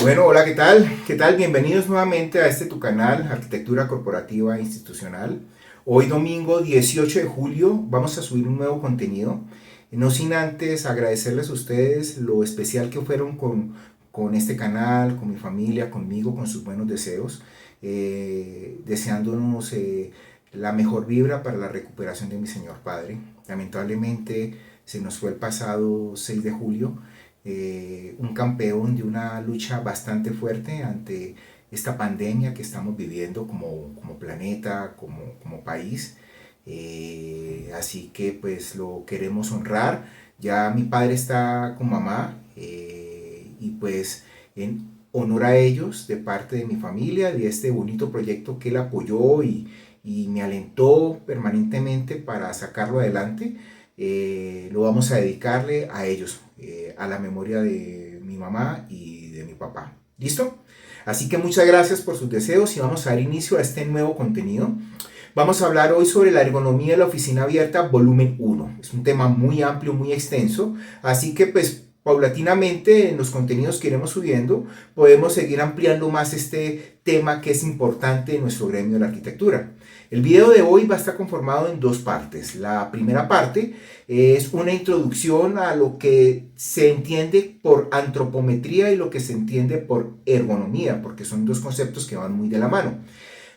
Bueno, hola, ¿qué tal? ¿Qué tal? Bienvenidos nuevamente a tu canal, Arquitectura Corporativa e Institucional. Hoy domingo 18 de julio vamos a subir un nuevo contenido. No sin antes agradecerles a ustedes lo especial que fueron con este canal, con mi familia, conmigo, con sus buenos deseos, deseándonos la mejor vibra para la recuperación de mi señor padre. Lamentablemente se nos fue el pasado 6 de julio, un campeón de una lucha bastante fuerte ante esta pandemia que estamos viviendo como planeta, como país. Así que pues lo queremos honrar. Ya mi padre está con mamá, y pues en honor a ellos, de parte de mi familia, de este bonito proyecto que él apoyó y me alentó permanentemente para sacarlo adelante, lo vamos a dedicarle a ellos, a la memoria de mi mamá y de mi papá. ¿Listo? Así que muchas gracias por sus deseos y vamos a dar inicio a este nuevo contenido. Vamos a hablar hoy sobre la ergonomía de la oficina abierta, volumen 1. Es un tema muy amplio, muy extenso, así que pues paulatinamente en los contenidos que iremos subiendo podemos seguir ampliando más este tema que es importante en nuestro gremio de la arquitectura. El video de hoy va a estar conformado en dos partes. La primera parte es una introducción a lo que se entiende por antropometría y lo que se entiende por ergonomía, porque son dos conceptos que van muy de la mano.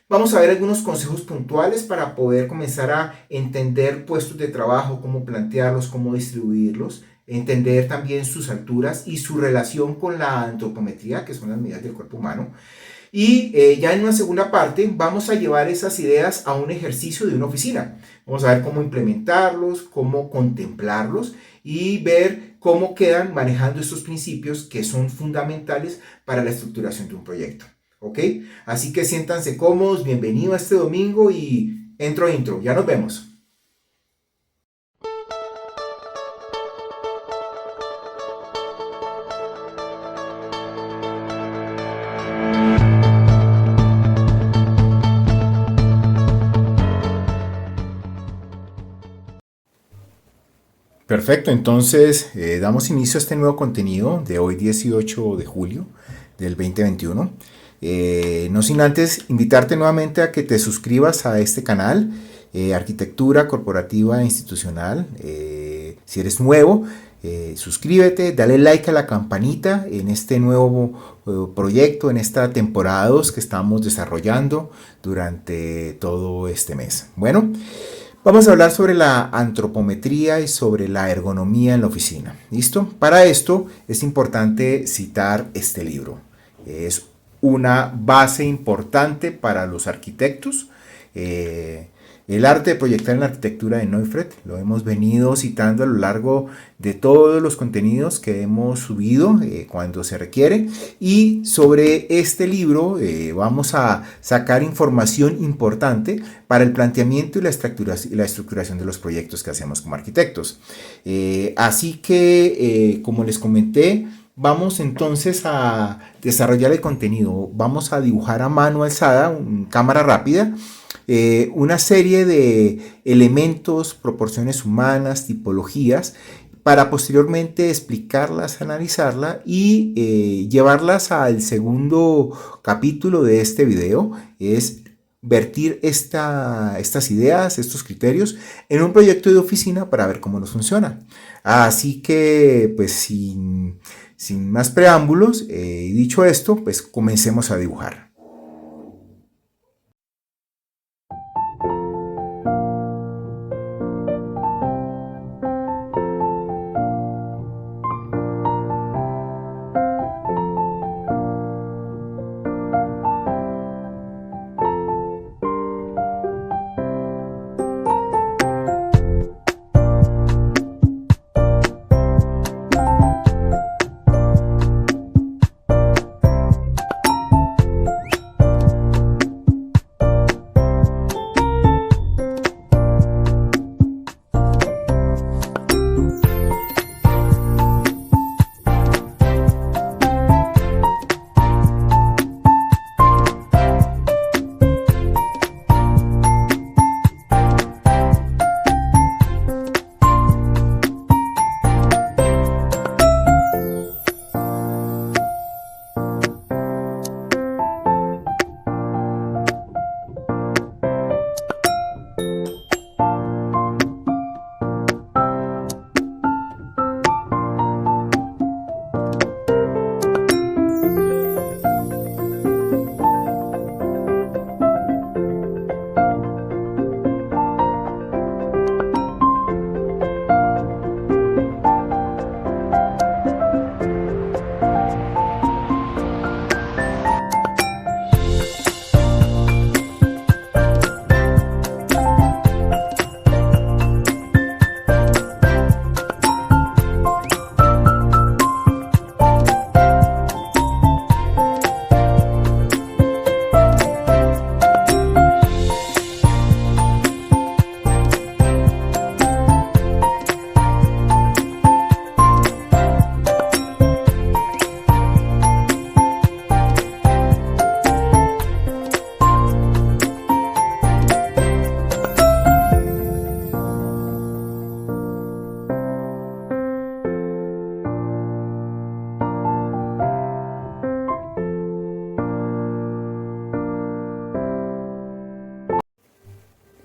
Vamos a ver algunos consejos puntuales para poder comenzar a entender puestos de trabajo, cómo plantearlos, cómo distribuirlos, entender también sus alturas y su relación con la antropometría, que son las medidas del cuerpo humano. Y ya en una segunda parte vamos a llevar esas ideas a un ejercicio de una oficina. Vamos a ver cómo implementarlos, cómo contemplarlos y ver cómo quedan manejando estos principios que son fundamentales para la estructuración de un proyecto. ¿Ok? Así que siéntanse cómodos, bienvenido a este domingo y intro, ya nos vemos. Perfecto, entonces damos inicio a este nuevo contenido de hoy 18 de julio del 2021. No sin antes invitarte nuevamente a que te suscribas a este canal, Arquitectura Corporativa e Institucional. Si eres nuevo, suscríbete, dale like a la campanita en este nuevo proyecto, en esta temporada 2 que estamos desarrollando durante todo este mes. Bueno, vamos a hablar sobre la antropometría y sobre la ergonomía en la oficina. ¿Listo? Para esto es importante citar este libro. Es una base importante para los arquitectos. El arte de proyectar en la arquitectura de Neufeld, lo hemos venido citando a lo largo de todos los contenidos que hemos subido cuando se requiere, y sobre este libro vamos a sacar información importante para el planteamiento y la estructuración de los proyectos que hacemos como arquitectos. Así que, como les comenté, vamos entonces a desarrollar el contenido. Vamos a dibujar a mano alzada, en cámara rápida, una serie de elementos, proporciones humanas, tipologías, para posteriormente explicarlas, analizarlas y llevarlas al segundo capítulo de este video. Es vertir estas ideas, estos criterios en un proyecto de oficina para ver cómo nos funciona. Así que, pues sin más preámbulos, dicho esto, pues comencemos a dibujar.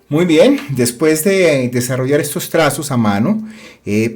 Muy bien, después de desarrollar estos trazos a mano,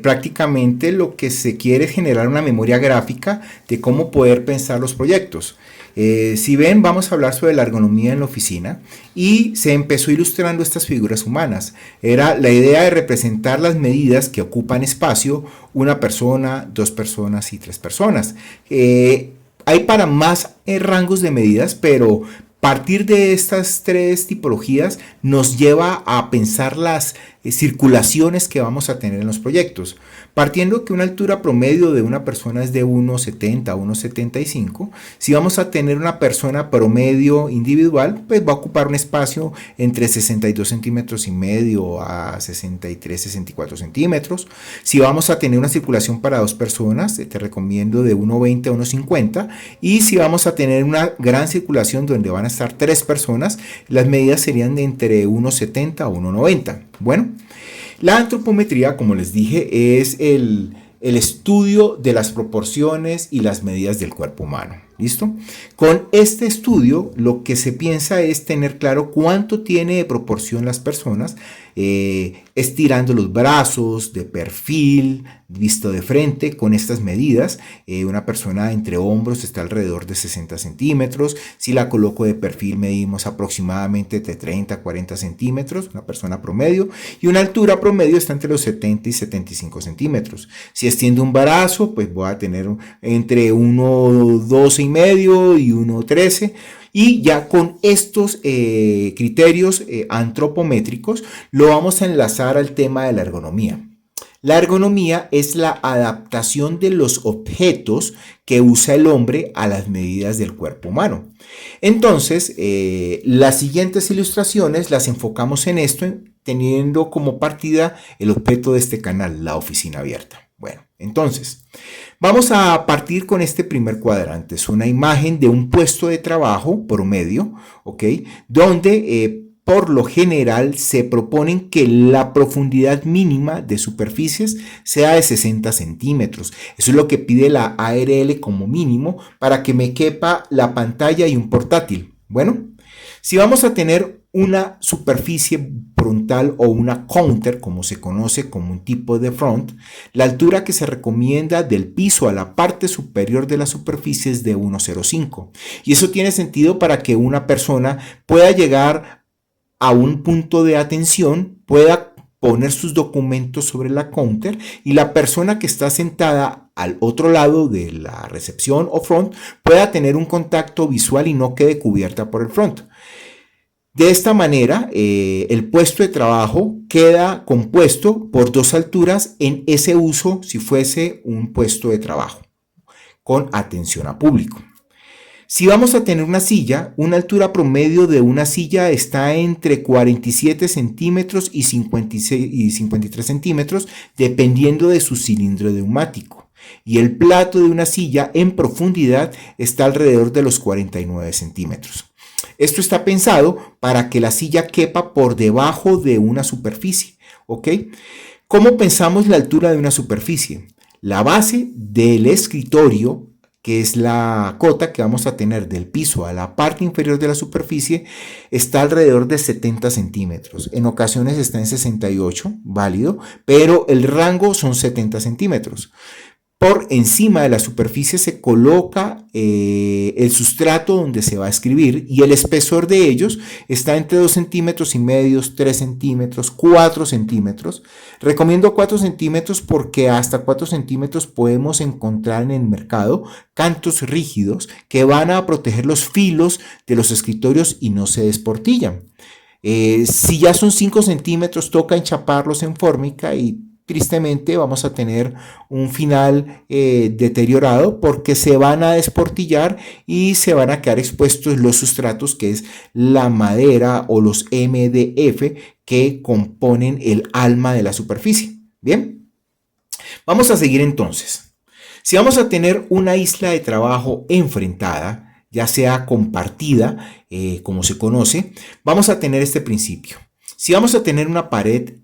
prácticamente lo que se quiere es generar una memoria gráfica de cómo poder pensar los proyectos. Si ven, vamos a hablar sobre la ergonomía en la oficina y se empezó ilustrando estas figuras humanas. Era la idea de representar las medidas que ocupan espacio una persona, dos personas y tres personas. Hay para más rangos de medidas, pero partir de estas tres tipologías nos lleva a pensar las circulaciones que vamos a tener en los proyectos. Partiendo que una altura promedio de una persona es de 1,70 a 1,75, si vamos a tener una persona promedio individual, pues va a ocupar un espacio entre 62 centímetros y medio a 63, 64 centímetros. Si vamos a tener una circulación para dos personas, te recomiendo de 1,20 a 1,50. Y si vamos a tener una gran circulación donde van a estar tres personas, las medidas serían de entre 1,70 a 1,90. Bueno, la antropometría, como les dije, es el estudio de las proporciones y las medidas del cuerpo humano. ¿Listo? Con este estudio lo que se piensa es tener claro cuánto tiene de proporción las personas, estirando los brazos, de perfil, visto de frente, con estas medidas. Una persona entre hombros está alrededor de 60 centímetros. Si la coloco de perfil medimos aproximadamente de 30 a 40 centímetros, una persona promedio. Y una altura promedio está entre los 70 y 75 centímetros. Si extiendo un brazo, pues voy a tener entre 1,12 y medio y 1,13. Y ya con estos criterios antropométricos lo vamos a enlazar al tema de la ergonomía. La ergonomía es la adaptación de los objetos que usa el hombre a las medidas del cuerpo humano. Entonces, las siguientes ilustraciones las enfocamos en esto, teniendo como partida el objeto de este canal, la oficina abierta. Bueno, entonces, vamos a partir con este primer cuadrante. Es una imagen de un puesto de trabajo promedio, ¿ok? Donde por lo general se proponen que la profundidad mínima de superficies sea de 60 centímetros. Eso es lo que pide la ARL como mínimo para que me quepa la pantalla y un portátil. Bueno, si vamos a tener una superficie frontal o una counter, como se conoce como un tipo de front, la altura que se recomienda del piso a la parte superior de la superficie es de 1,05. Y eso tiene sentido para que una persona pueda llegar a un punto de atención, pueda poner sus documentos sobre la counter y la persona que está sentada al otro lado de la recepción o front pueda tener un contacto visual y no quede cubierta por el front. De esta manera, el puesto de trabajo queda compuesto por dos alturas en ese uso si fuese un puesto de trabajo con atención a público. Si vamos a tener una silla, una altura promedio de una silla está entre 47 centímetros y 53 centímetros, dependiendo de su cilindro neumático. Y el plato de una silla en profundidad está alrededor de los 49 centímetros. Esto está pensado para que la silla quepa por debajo de una superficie, ¿ok? ¿Cómo pensamos la altura de una superficie? La base del escritorio, que es la cota que vamos a tener del piso a la parte inferior de la superficie, está alrededor de 70 centímetros. En ocasiones está en 68, válido, pero el rango son 70 centímetros. Por encima de la superficie se coloca el sustrato donde se va a escribir y el espesor de ellos está entre 2 centímetros y medio, 3 centímetros, 4 centímetros. Recomiendo 4 centímetros porque hasta 4 centímetros podemos encontrar en el mercado cantos rígidos que van a proteger los filos de los escritorios y no se desportillan. Si ya son 5 centímetros, toca enchaparlos en fórmica y tristemente vamos a tener un final deteriorado porque se van a desportillar y se van a quedar expuestos los sustratos, que es la madera o los MDF que componen el alma de la superficie. Bien, vamos a seguir entonces. Si vamos a tener una isla de trabajo enfrentada, ya sea compartida, como se conoce, vamos a tener este principio. Si vamos a tener una pared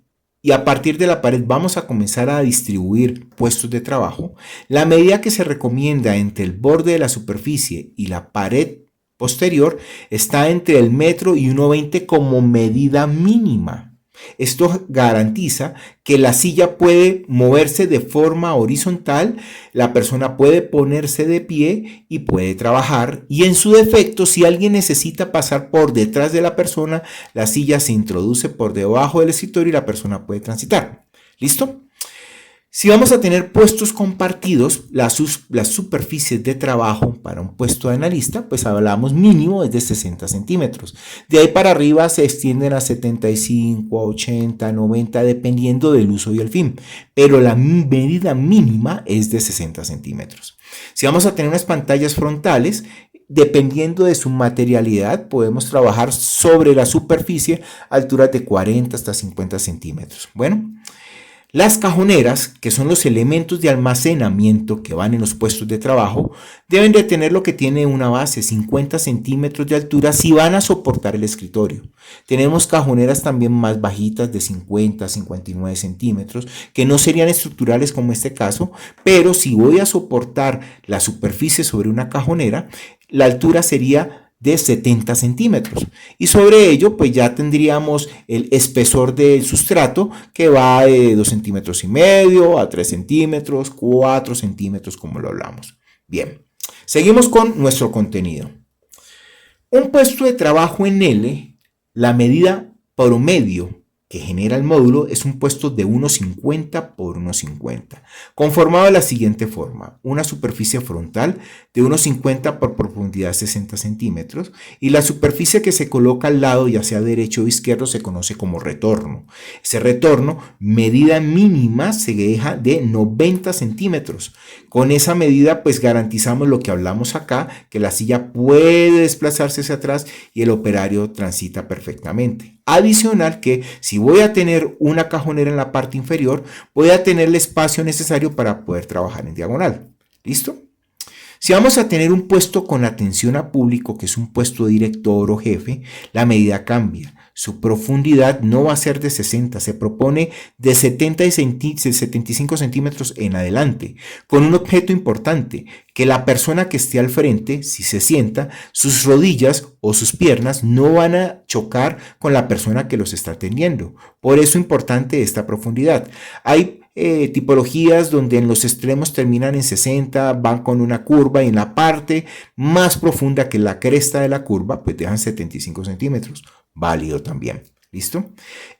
y a partir de la pared vamos a comenzar a distribuir puestos de trabajo, la medida que se recomienda entre el borde de la superficie y la pared posterior está entre el metro y 1,20 como medida mínima. Esto garantiza que la silla puede moverse de forma horizontal, la persona puede ponerse de pie y puede trabajar, y en su defecto, si alguien necesita pasar por detrás de la persona, la silla se introduce por debajo del escritorio y la persona puede transitar. ¿Listo? Si vamos a tener puestos compartidos, las superficies de trabajo para un puesto de analista, pues hablamos mínimo es de 60 centímetros. De ahí para arriba se extienden a 75, a 80, 90, dependiendo del uso y el fin. Pero la medida mínima es de 60 centímetros. Si vamos a tener unas pantallas frontales, dependiendo de su materialidad, podemos trabajar sobre la superficie a alturas de 40 hasta 50 centímetros. Bueno. Las cajoneras, que son los elementos de almacenamiento que van en los puestos de trabajo, deben de tener lo que tiene una base, 50 centímetros de altura, si van a soportar el escritorio. Tenemos cajoneras también más bajitas de 50, 59 centímetros, que no serían estructurales como este caso, pero si voy a soportar la superficie sobre una cajonera, la altura sería de 70 centímetros, y sobre ello pues ya tendríamos el espesor del sustrato, que va de 2,5 centímetros a 3 centímetros, 4 centímetros, como lo hablamos. Bien, seguimos con nuestro contenido. Un puesto de trabajo en L, la medida promedio que genera el módulo es un puesto de 1,50 por 1,50, conformado de la siguiente forma: una superficie frontal de 1,50 por profundidad 60 centímetros, y la superficie que se coloca al lado, ya sea derecho o izquierdo, se conoce como retorno. Ese retorno, medida mínima, se deja de 90 centímetros. Con esa medida pues garantizamos lo que hablamos acá, que la silla puede desplazarse hacia atrás y el operario transita perfectamente. Adicional que si voy a tener una cajonera en la parte inferior, voy a tener el espacio necesario para poder trabajar en diagonal. ¿Listo? Si vamos a tener un puesto con atención a público, que es un puesto de director o jefe, la medida cambia. Su profundidad no va a ser de 60, se propone de 75 centímetros en adelante, con un objeto importante: que la persona que esté al frente, si se sienta, sus rodillas o sus piernas no van a chocar con la persona que los está atendiendo. Por eso es importante esta profundidad. Hay tipologías donde en los extremos terminan en 60, van con una curva, y en la parte más profunda, que es la cresta de la curva, pues dejan 75 centímetros. Válido también. ¿Listo?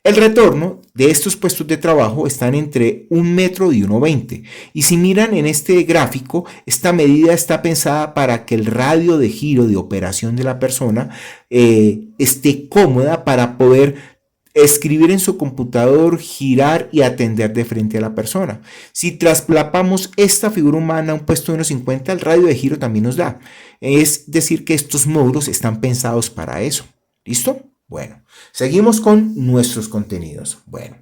El retorno de estos puestos de trabajo están entre 1 metro y 1,20. Y si miran en este gráfico, esta medida está pensada para que el radio de giro de operación de la persona esté cómoda para poder escribir en su computador, girar y atender de frente a la persona. Si trasplapamos esta figura humana a un puesto de 1,50, el radio de giro también nos da. Es decir, que estos módulos están pensados para eso. ¿Listo? Bueno, seguimos con nuestros contenidos. Bueno,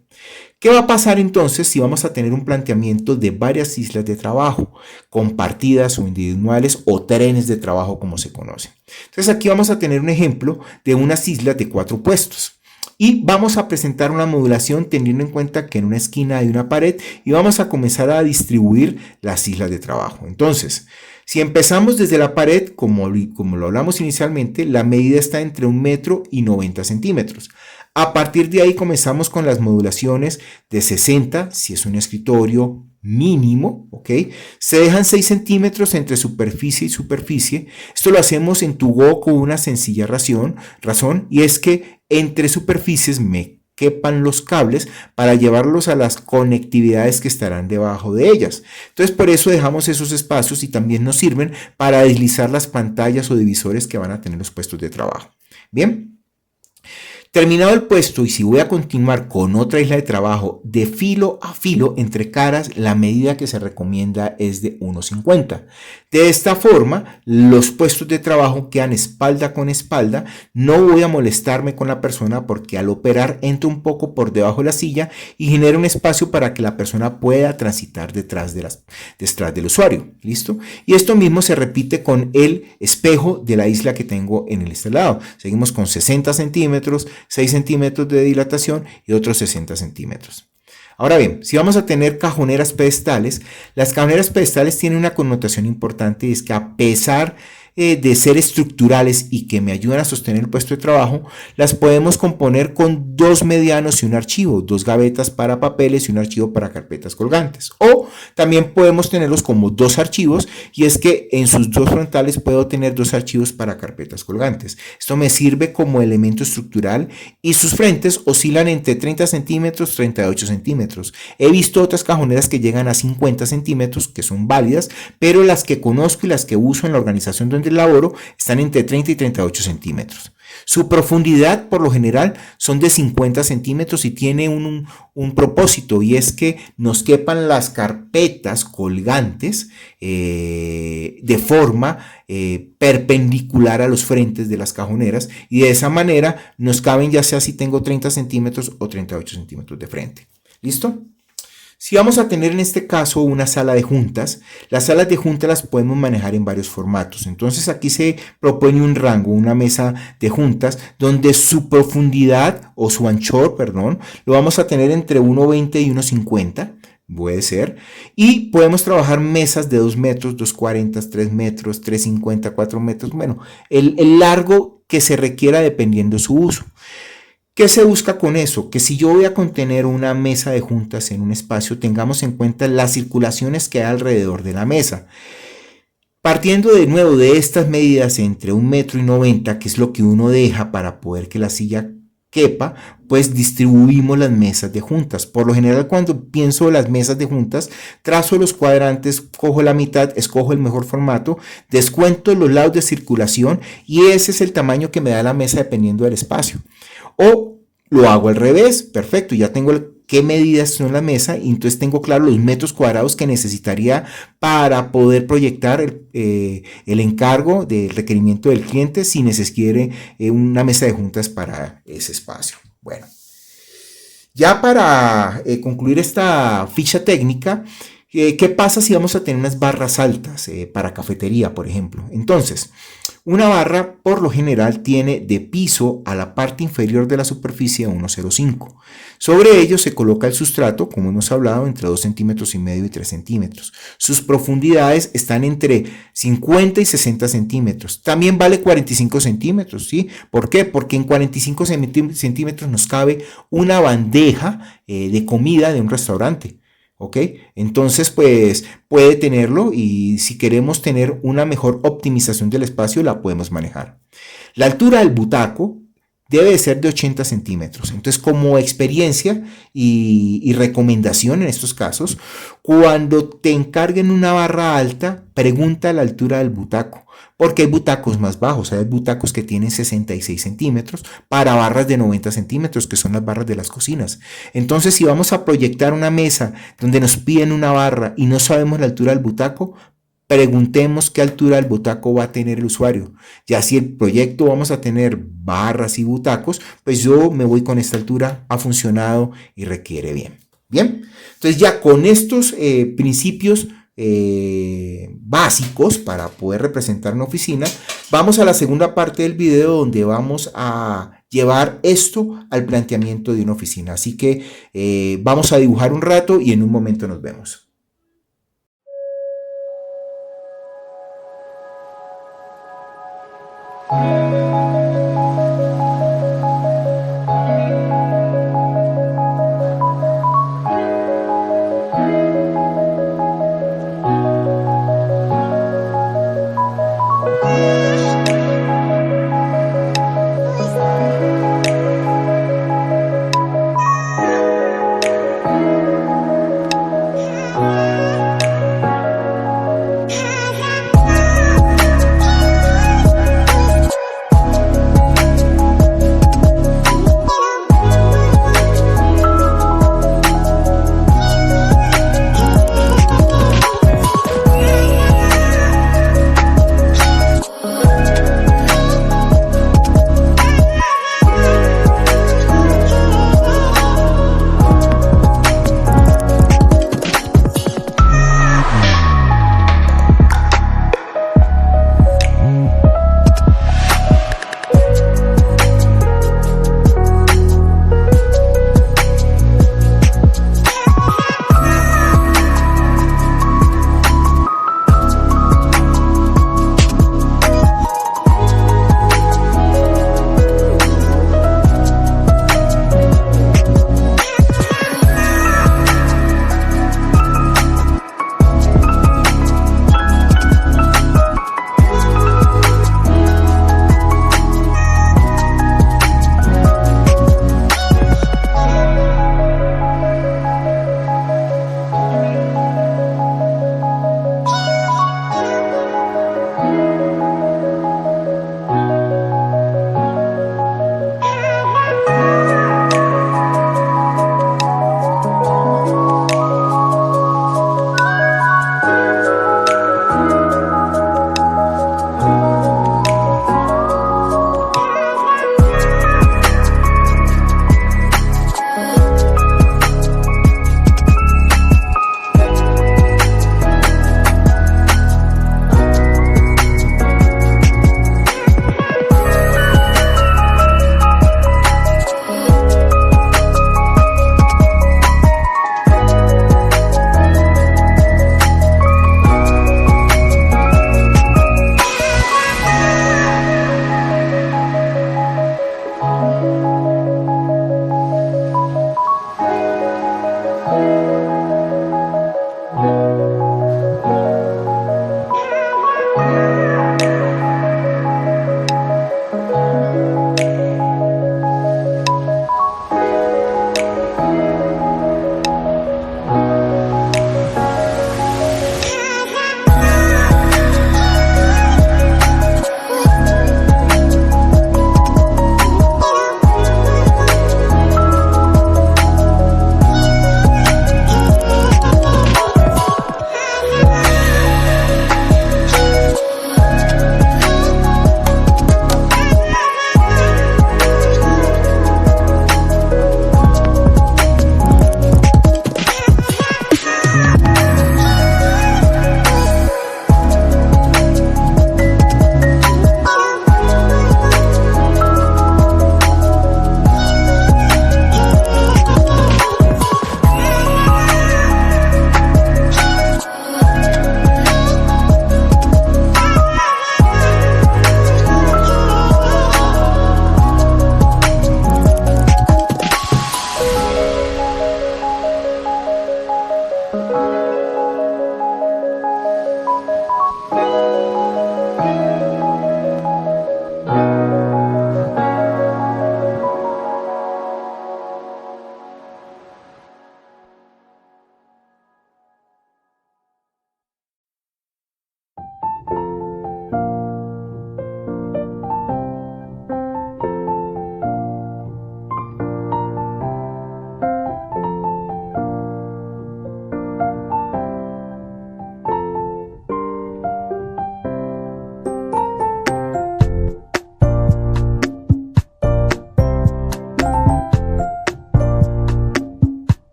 ¿qué va a pasar entonces si vamos a tener un planteamiento de varias islas de trabajo, compartidas o individuales, o trenes de trabajo como se conoce? Entonces aquí vamos a tener un ejemplo de unas islas de 4 puestos. Y vamos a presentar una modulación teniendo en cuenta que en una esquina hay una pared, y vamos a comenzar a distribuir las islas de trabajo. Entonces, si empezamos desde la pared, como lo hablamos inicialmente, la medida está entre 1 metro y 90 centímetros. A partir de ahí comenzamos con las modulaciones de 60, si es un escritorio mínimo, ¿ok? Se dejan 6 centímetros entre superficie y superficie. Esto lo hacemos en TuGo con una sencilla razón, y es que entre superficies me quepan los cables para llevarlos a las conectividades que estarán debajo de ellas. Entonces, por eso dejamos esos espacios, y también nos sirven para deslizar las pantallas o divisores que van a tener los puestos de trabajo. Bien. Terminado el puesto, y si voy a continuar con otra isla de trabajo de filo a filo entre caras, la medida que se recomienda es de 1,50. De esta forma, los puestos de trabajo quedan espalda con espalda. No voy a molestarme con la persona, porque al operar entro un poco por debajo de la silla y genero un espacio para que la persona pueda transitar detrás del usuario. ¿Listo? Y esto mismo se repite con el espejo de la isla que tengo en este lado. Seguimos con 60 centímetros, 6 centímetros de dilatación y otros 60 centímetros. Ahora bien, si vamos a tener cajoneras pedestales, las cajoneras pedestales tienen una connotación importante, y es que a pesar de ser estructurales y que me ayudan a sostener el puesto de trabajo, las podemos componer con dos medianos y un archivo, dos gavetas para papeles y un archivo para carpetas colgantes. O también podemos tenerlos como dos archivos, y es que en sus dos frontales puedo tener dos archivos para carpetas colgantes. Esto me sirve como elemento estructural y sus frentes oscilan entre 30 centímetros, 38 centímetros. He visto otras cajoneras que llegan a 50 centímetros, que son válidas, pero las que conozco y las que uso en la organización donde laboro están entre 30 y 38 centímetros. Su profundidad por lo general son de 50 centímetros y tiene un propósito, y es que nos quepan las carpetas colgantes de forma perpendicular a los frentes de las cajoneras, y de esa manera nos caben ya sea si tengo 30 centímetros o 38 centímetros de frente. ¿Listo? Si vamos a tener en este caso una sala de juntas, las salas de juntas las podemos manejar en varios formatos. Entonces aquí se propone un rango, una mesa de juntas, donde su profundidad o su anchor, perdón, lo vamos a tener entre 1,20 y 1,50. Puede ser. Y podemos trabajar mesas de 2 metros, 2,40, 3 metros, 3,50, 4 metros. Bueno, el largo que se requiera dependiendo su uso. ¿Qué se busca con eso? Que si yo voy a contener una mesa de juntas en un espacio, tengamos en cuenta las circulaciones que hay alrededor de la mesa. Partiendo de nuevo de estas medidas entre 1,90 m, que es lo que uno deja para poder que la silla quepa, pues distribuimos las mesas de juntas. Por lo general, cuando pienso en las mesas de juntas, trazo los cuadrantes, cojo la mitad, escojo el mejor formato, descuento los lados de circulación, y ese es el tamaño que me da la mesa dependiendo del espacio. O lo hago al revés, perfecto, ya tengo qué medidas son la mesa, y entonces tengo claro los metros cuadrados que necesitaría para poder proyectar el encargo del requerimiento del cliente si quiere una mesa de juntas para ese espacio. Bueno, ya para concluir esta ficha técnica, ¿qué pasa si vamos a tener unas barras altas para cafetería, por ejemplo? Entonces, una barra por lo general tiene de piso a la parte inferior de la superficie 1,05. Sobre ello se coloca el sustrato, como hemos hablado, entre 2,5 centímetros y 3 centímetros. Sus profundidades están entre 50 y 60 centímetros. También vale 45 centímetros, ¿sí? ¿Por qué? Porque en 45 centímetros nos cabe una bandeja de comida de un restaurante. ¿Ok? Entonces, pues puede tenerlo, y si queremos tener una mejor optimización del espacio, la podemos manejar. La altura del butaco debe de ser de 80 centímetros. Entonces, como experiencia y recomendación en estos casos, cuando te encarguen una barra alta, pregunta la altura del butaco, porque hay butacos más bajos, hay butacos que tienen 66 centímetros para barras de 90 centímetros, que son las barras de las cocinas. Entonces, si vamos a proyectar una mesa donde nos piden una barra y no sabemos la altura del butaco, preguntemos qué altura del butaco va a tener el usuario. Ya si el proyecto vamos a tener barras y butacos, pues yo me voy con esta altura, ha funcionado y requiere bien. Bien, entonces ya con estos principios básicos para poder representar una oficina, vamos a la segunda parte del video, donde vamos a llevar esto al planteamiento de una oficina. Así que vamos a dibujar un rato y en un momento nos vemos.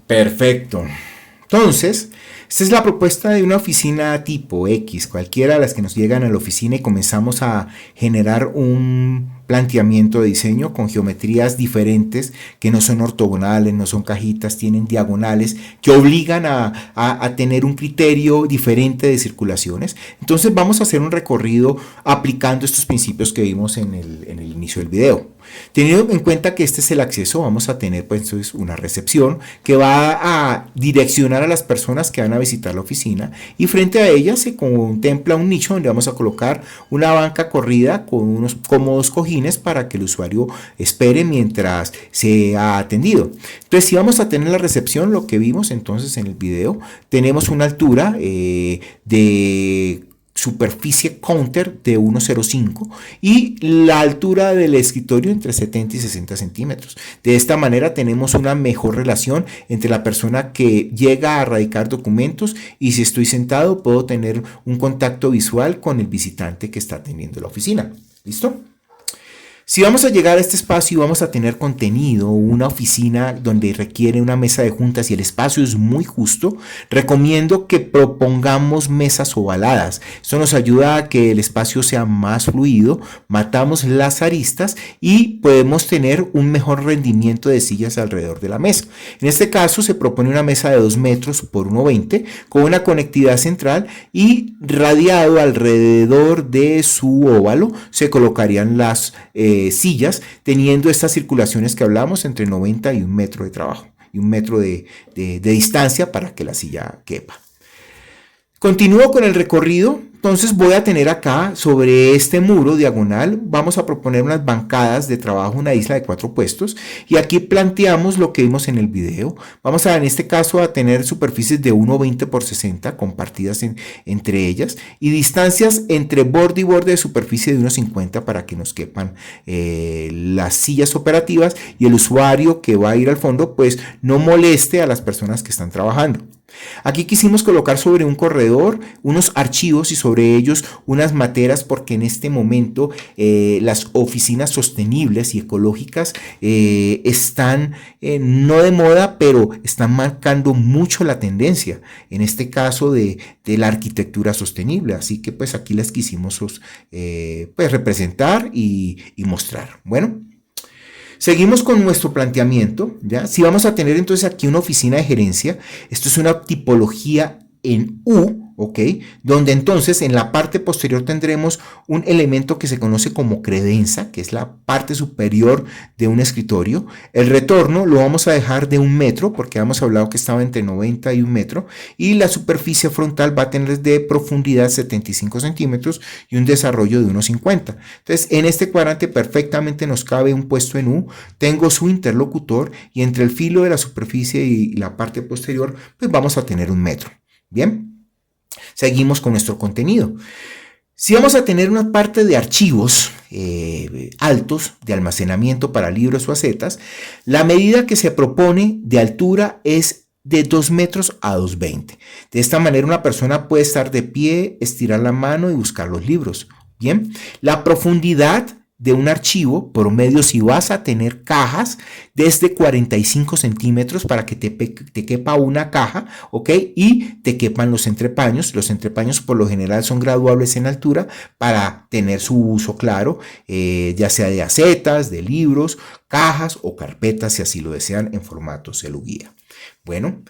Perfecto. Entonces, esta es la propuesta de una oficina tipo X, cualquiera de las que nos llegan a la oficina y comenzamos a generar un planteamiento de diseño con geometrías diferentes que no son ortogonales, no son cajitas, tienen diagonales que obligan a tener un criterio diferente de circulaciones. Entonces vamos a hacer un recorrido aplicando estos principios que vimos en el inicio del video. Teniendo en cuenta que este es el acceso, vamos a tener pues entonces una recepción que va a direccionar a las personas que van a visitar la oficina, y frente a ella se contempla un nicho donde vamos a colocar una banca corrida con unos cómodos cojines para que el usuario espere mientras sea atendido. Entonces, si vamos a tener la recepción, lo que vimos entonces en el video, tenemos una altura de superficie counter de 1,05 y la altura del escritorio entre 70 y 60 centímetros. De esta manera tenemos una mejor relación entre la persona que llega a radicar documentos y si estoy sentado puedo tener un contacto visual con el visitante que está atendiendo la oficina. ¿Listo? Si vamos a llegar a este espacio y vamos a tener contenido, una oficina donde requiere una mesa de juntas y el espacio es muy justo, recomiendo que propongamos mesas ovaladas. Esto nos ayuda a que el espacio sea más fluido, matamos las aristas y podemos tener un mejor rendimiento de sillas alrededor de la mesa. En este caso se propone una mesa de 2 metros por 1,20 con una conectividad central y radiado alrededor de su óvalo se colocarían las sillas, teniendo estas circulaciones que hablamos entre 90 y 1 metro de trabajo y 1 metro de distancia para que la silla quepa. Continúo con el recorrido. Entonces voy a tener acá sobre este muro diagonal, vamos a proponer unas bancadas de trabajo, una isla de 4 puestos, y aquí planteamos lo que vimos en el video. Vamos a, en este caso, a tener superficies de 1,20 por 60 compartidas entre ellas y distancias entre borde y borde de superficie de 1,50 para que nos quepan las sillas operativas y el usuario que va a ir al fondo pues no moleste a las personas que están trabajando. Aquí quisimos colocar sobre un corredor unos archivos y sobre ellos unas materas porque en este momento las oficinas sostenibles y ecológicas están no de moda, pero están marcando mucho la tendencia, en este caso de la arquitectura sostenible. Así que pues aquí las quisimos pues representar y mostrar. Bueno. Seguimos con nuestro planteamiento, ¿ya? Si vamos a tener entonces aquí una oficina de gerencia, esto es una tipología en U, ¿ok? Donde entonces en la parte posterior tendremos un elemento que se conoce como credenza, que es la parte superior de un escritorio. El retorno lo vamos a dejar de 1 metro, porque habíamos hablado que estaba entre 90 y 1 metro, y la superficie frontal va a tener de profundidad 75 centímetros y un desarrollo de 1,50. Entonces, en este cuadrante perfectamente nos cabe un puesto en U, tengo su interlocutor y entre el filo de la superficie y la parte posterior, pues vamos a tener 1 metro. Bien, seguimos con nuestro contenido. Si vamos a tener una parte de archivos altos de almacenamiento para libros o acetas, la medida que se propone de altura es de 2 metros a 2,20. De esta manera una persona puede estar de pie, estirar la mano y buscar los libros. Bien, la profundidad de un archivo promedio, si vas a tener cajas, desde 45 centímetros para que te quepa una caja, ¿ok? Y te quepan los entrepaños. Los entrepaños por lo general son graduables en altura para tener su uso claro, ya sea de acetas, de libros, cajas o carpetas, si así lo desean, en formato celuguía. Bueno.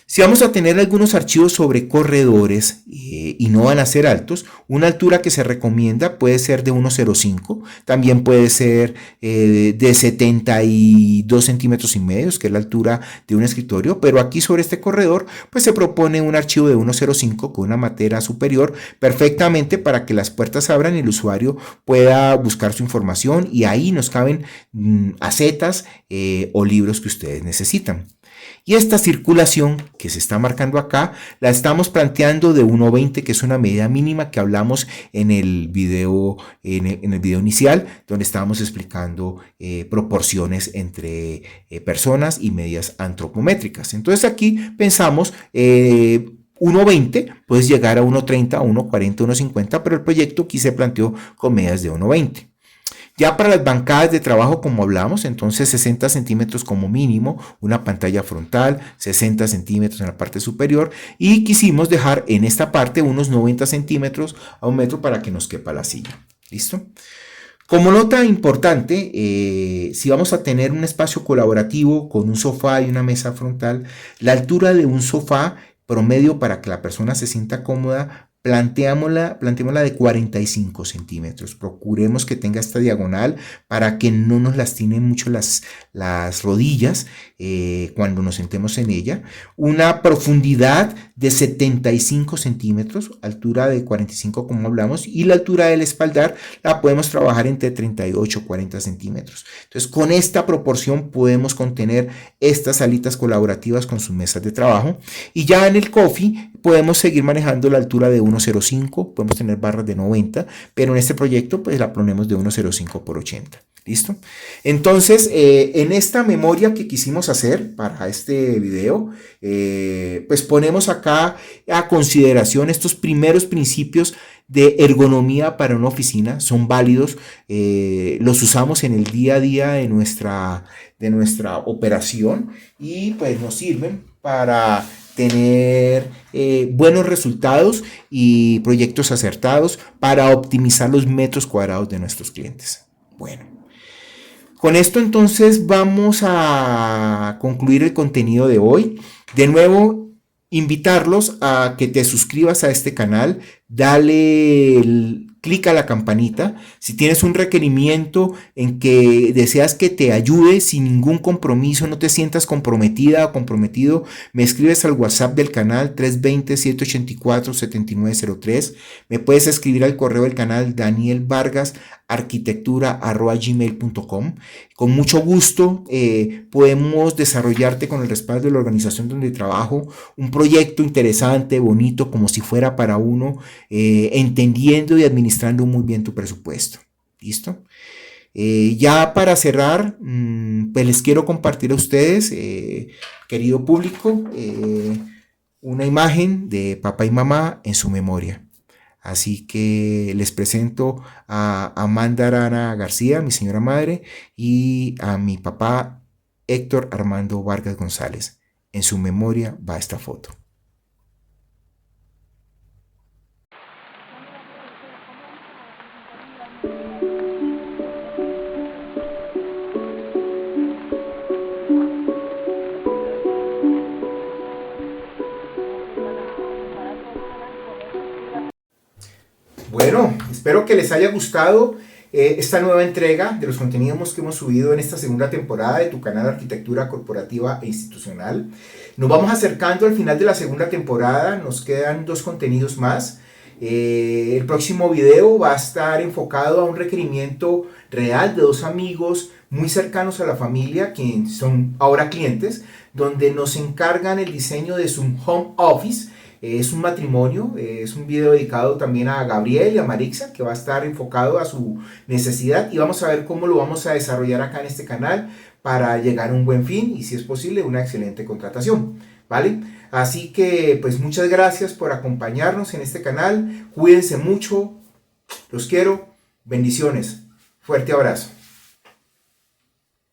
Si vamos a tener algunos archivos sobre corredores y no van a ser altos, una altura que se recomienda puede ser de 1,05, también puede ser de 72 centímetros y medio, que es la altura de un escritorio, pero aquí sobre este corredor pues se propone un archivo de 1,05 con una matera superior perfectamente para que las puertas abran y el usuario pueda buscar su información y ahí nos caben acetas o libros que ustedes necesitan. Y esta circulación que se está marcando acá, la estamos planteando de 1,20, que es una medida mínima que hablamos en el video inicial, donde estábamos explicando proporciones entre personas y medidas antropométricas. Entonces aquí pensamos 1,20, puedes llegar a 1,30, 1,40, 1,50, pero el proyecto aquí se planteó con medidas de 1,20. Ya para las bancadas de trabajo, como hablamos, entonces 60 centímetros como mínimo, una pantalla frontal, 60 centímetros en la parte superior, y quisimos dejar en esta parte unos 90 centímetros a 1 metro para que nos quepa la silla. ¿Listo? Como nota importante, si vamos a tener un espacio colaborativo con un sofá y una mesa frontal, la altura de un sofá promedio para que la persona se sienta cómoda, planteémosla de 45 centímetros. Procuremos que tenga esta diagonal para que no nos lastimen mucho las rodillas cuando nos sentemos en ella. Una profundidad de 75 centímetros, altura de 45 como hablamos, y la altura del espaldar la podemos trabajar entre 38 y 40 centímetros. Entonces, con esta proporción podemos contener estas salitas colaborativas con sus mesas de trabajo. Y ya en el coffee podemos seguir manejando la altura de 1,05, podemos tener barras de 90, pero en este proyecto pues la ponemos de 1,05 por 80. ¿Listo? Entonces, en esta memoria que quisimos hacer para este video, pues ponemos acá a consideración estos primeros principios de ergonomía para una oficina. Son válidos, los usamos en el día a día de nuestra operación y pues nos sirven para tener buenos resultados y proyectos acertados para optimizar los metros cuadrados de nuestros clientes. Bueno. Con esto entonces vamos a concluir el contenido de hoy. De nuevo, invitarlos a que te suscribas a este canal, dale clic a la campanita. Si tienes un requerimiento en que deseas que te ayude sin ningún compromiso, no te sientas comprometida o comprometido, me escribes al WhatsApp del canal 320-784-7903. Me puedes escribir al correo del canal danielvargasarquitectura@gmail.com. Con mucho gusto podemos desarrollarte con el respaldo de la organización donde trabajo un proyecto interesante, bonito, como si fuera para uno, entendiendo y administrando muy bien tu presupuesto. ¿Listo? Ya para cerrar, pues les quiero compartir a ustedes, querido público, una imagen de papá y mamá en su memoria. Así que les presento a Amanda Arana García, mi señora madre, y a mi papá Héctor Armando Vargas González. En su memoria va esta foto. Bueno, espero que les haya gustado esta nueva entrega de los contenidos que hemos subido en esta segunda temporada de tu canal de Arquitectura Corporativa e Institucional. Nos vamos acercando al final de la segunda temporada, nos quedan 2 contenidos más. El próximo video va a estar enfocado a un requerimiento real de 2 amigos muy cercanos a la familia, que son ahora clientes, donde nos encargan el diseño de su home office. Es un matrimonio, es un video dedicado también a Gabriel y a Marixa, que va a estar enfocado a su necesidad, y vamos a ver cómo lo vamos a desarrollar acá en este canal para llegar a un buen fin y, si es posible, una excelente contratación, ¿vale? Así que pues muchas gracias por acompañarnos en este canal, cuídense mucho, los quiero, bendiciones, fuerte abrazo.